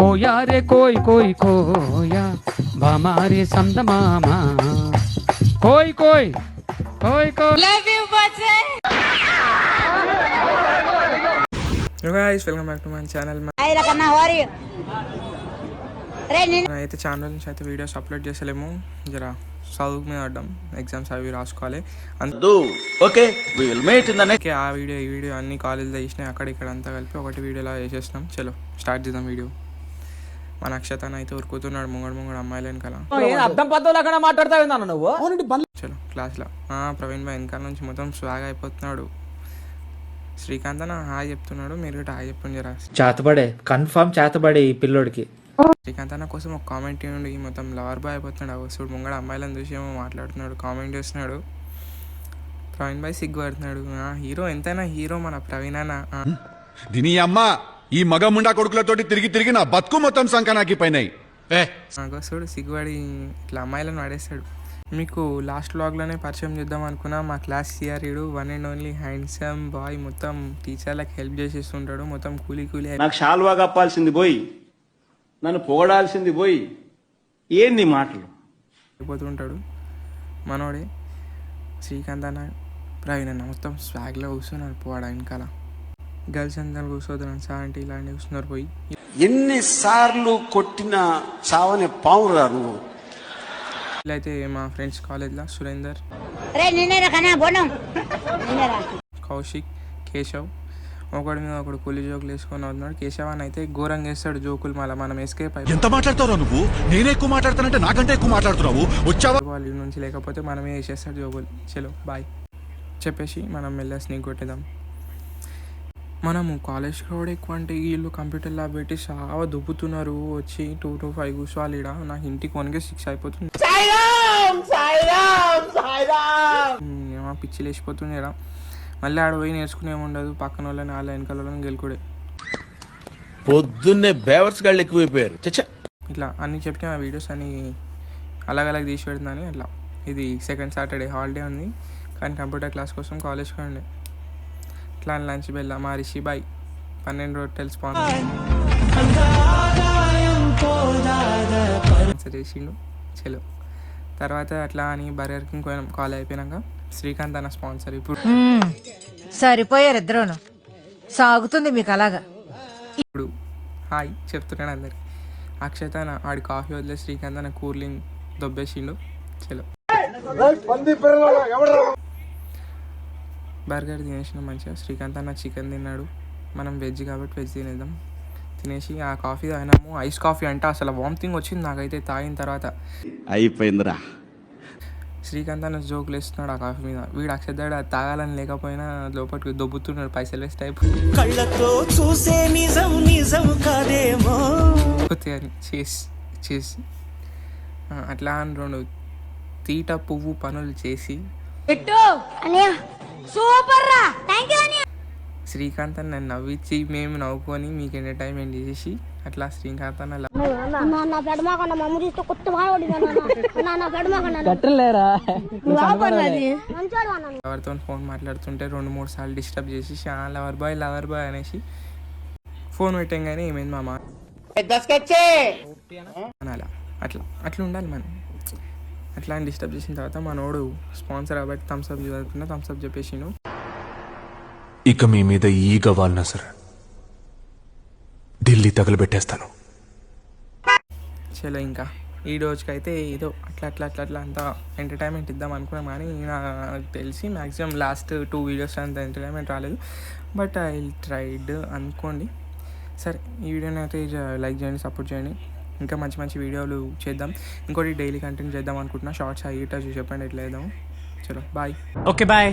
కోయా రే కోయ్ కోయ్ కోయా భామారే సందమామా కోయ్ కోయ్ కోయ్ కోయ్ లవ్ యు బచ్చే. Hey guys, welcome back to my channel. అయితే ఛానల్ నుంచి అయితే వీడియోస్ అప్లోడ్ చేసలేము, జరా చదువు మీద పడ్డాం, ఎగ్జామ్స్ అవి రాసుకోవాలి. Okay we will meet in the next. ఆ వీడియో ఈ వీడియో అన్ని కాలేజ్లో చేసినాయి, అక్కడ ఇక్కడ అంతా కలిపి ఒకటి వీడియోలా చేసేసినాం. చలో స్టార్ట్ చేద్దాం వీడియో. మన అక్షతను అయితే ఉరుకుతున్నాడు ముంగడు అమ్మాయిలు వెనకాల. అర్థం పద్ధతులు మాట్లాడతావు నువ్వు. చలో క్లాస్లో ప్రవీణ్ భాయ్ వెనకాల నుంచి మొత్తం స్వాగ్ అయిపోతున్నాడు. శ్రీకాంత్ అన్న హాయ్ చెప్తున్నాడు, మీరు కూడా హాయ్ చెప్పండి జరా. చేతబడే కన్ఫర్మ్ చేతబడే ఈ పిల్లోడికి. శ్రీకాంత్ అన్న కోసం ఒక కామెంట్ ఇవ్వండి, మొత్తం లవర్ బాయ్ అయిపోతున్నాడు. వస్తుడు ముంగడ అమ్మాయిలను చూసి ఏమో మాట్లాడుతున్నాడు, కామెంట్ చేస్తున్నాడు. ప్రవీణ్ భాయ్ సిగ్గు పడుతున్నాడు. హీరో ఎంతైనా హీరో మన ప్రవీణ్ అన్న. దీని అమ్మ ఈ మగ ముండా కొడుకులతోటి తిరిగి తిరిగి నా బతుకు మొత్తం సంకనాకి పోయినాయి. వస్తుడు సిగ్గుపడి ఇట్లా అమ్మాయిలను పడేస్తాడు. మీకు లాస్ట్ వ్లాగ్లోనే పరిచయం చేద్దాం అనుకున్నా, మా క్లాస్ సిఆర్ఈడు one and only handsome boy, మొత్తం టీచర్లకు హెల్ప్ చేసేస్తుంటాడు, మొత్తం కూలీ నాకు షాల్వా కప్పాల్సింది పోయి నన్ను పొగడాల్సింది పోయి ఏంది మాటలు అయిపోతుంటాడు. మనోడే శ్రీకాంత్ అన్న ప్రవీణ్ అన్న మొత్తం స్వాగ్లో కూర్చున్నారు. పోవాడు వెనకాల గర్ల్స్ అందరూ కూర్చోద్దాం సార్ అంటే ఇలాంటి కూర్చున్నారు. పోయి ఎన్నిసార్లు కొట్టిన చావని పావురా నువ్వు. అయితే మా ఫ్రెండ్స్ కాలేజ్లో సురేందర్, కౌశిక్, కేశవ్ ఒకడి మీద ఒకడు కూలి జోకులు వేసుకొని వస్తున్నాడు. కేశవ్ అని అయితే ఘోరంగా వేస్తాడు జోకులు, మళ్ళీ మనం ఎస్కేప్ అయిపోయి. ఎంత మాట్లాడతావు నువ్వు? నేనే ఎక్కువ మాట్లాడతానంటే నాకంటే ఎక్కువ మాట్లాడుతున్నావు. వచ్చావా వాళ్ళ నుంచి లేకపోతే మనమే వేసేస్తాడు జోకులు. చలో బాయ్ చెప్పేసి మనం మెల్ల స్నేక్ కొట్టేద్దాం. మనము కాలేజ్కి కూడా ఎక్కువ అంటే వీళ్ళు కంప్యూటర్ ల్యాబ్ పెట్టి చాలా దుబ్బుతున్నారు. వచ్చి 2 to 5 కూర్చోవాలి. ఇక్కడ నాకు ఇంటికి 1కే 6 అయిపోతుంది. పిచ్చి లేచిపోతుంది ఇక్కడ. మళ్ళీ ఆడ పోయి నేర్చుకునే ఉండదు, పక్కన వాళ్ళని వాళ్ళ వెనకాల వాళ్ళని గెలుకుడే. పొద్దున్నే బేవర్స్ గాళ్ళు ఎక్కువైపోయారు. ఇట్లా అన్ని చెప్పిన ఆ వీడియోస్ అని అలాగలాగ తీసి పెడుతుందని అట్లా. ఇది సెకండ్ సాటర్డే హాలిడే ఉంది, కానీ కంప్యూటర్ క్లాస్ కోసం కాలేజ్కి ఉండే. ఇట్లా లంచ్ బెల్లా మా రిషి బాయ్ 12 రొట్టెలు స్పాన్సర్ చేసిండు. చలో తర్వాత అట్లా అని బర్గర్ కింగ్ పోయినాం. కాల్ అయిపోయినాక శ్రీకాంత్ అన్న స్పాన్సర్. ఇప్పుడు సరిపోయారు ఇద్దరును, సాగుతుంది మీకు అలాగా. ఇప్పుడు హాయ్ చెప్తున్నాడు అందరికి. అక్షత అన్న ఆడి కాఫీ వదిలే శ్రీకాంత్ అన్న కూలింగ్ దొబ్బేసిండు. చలో బర్గర్ తినేసిన మంచిగా. శ్రీకాంత్ అన్న చికెన్ తిన్నాడు, మనం వెజ్ కాబట్టి వెజ్ తినేద్దాం. తినేసి ఆ కాఫీ తాగినాము. ఐస్ కాఫీ అంటే అసలు వామిటింగ్ వచ్చింది నాకైతే తాగిన తర్వాత. అయిపోయిందిరా. శ్రీకాంత్ అన్న జోకులు వేస్తున్నాడు ఆ కాఫీ మీద. వీడు అక్షతాడు అది తాగాలని లేకపోయినా లోపలికి దొబ్బుతున్నాడు, పైసలు వేస్ట్ అయిపోయి అని చేసి అట్లా అని 2 తీట పువ్వు పనులు చేసి శ్రీకాంత్ అన్న నవ్వించి మేము నవ్వుకొని మీకు ఎంటర్టైన్మెంట్ చేసి అట్లా శ్రీకాంత్ అన్న ఎవరితో ఫోన్ మాట్లాడుతుంటే 2-3 సార్లు డిస్టర్బ్ చేసి లవర్ బాయ్ అనేసి ఫోన్ పెట్టంగానే ఏమైంది మామ అలా అట్లా ఉండాలి మనం. అట్లా అని డిస్టర్బ్ చేసిన తర్వాత మనోడు స్పాన్సర్ కాబట్టి థమ్స్అప్ చదువుతున్నా, థమ్స్అప్ చెప్పేసిండు. ఇక మీ మీద ఈగ వాలినా సరే ఢిల్లీ తగలబెట్టేస్తాను. చలో ఇంకా ఈ రోజుకైతే ఏదో అట్లా అంతా ఎంటర్టైన్మెంట్ ఇద్దాం అనుకున్నాం, కానీ నాకు తెలిసి మ్యాక్సిమం లాస్ట్ 2 వీడియోస్ అంత ఎంటర్టైన్మెంట్ రాలేదు. బట్ ఐ ట్రైడ్ అనుకోండి. సరే ఈ వీడియోని అయితే లైక్ చేయండి, సపోర్ట్ చేయండి. ఇంకా మంచి మంచి వీడియోలు చేద్దాం. ఇంకోటి డైలీ కంటెంట్ చేద్దాం అనుకుంటున్నా. షార్ట్స్ అయ్యేట చూసి చెప్పండి ఎట్లా చేద్దాం. చలో బాయ్. Okay bye.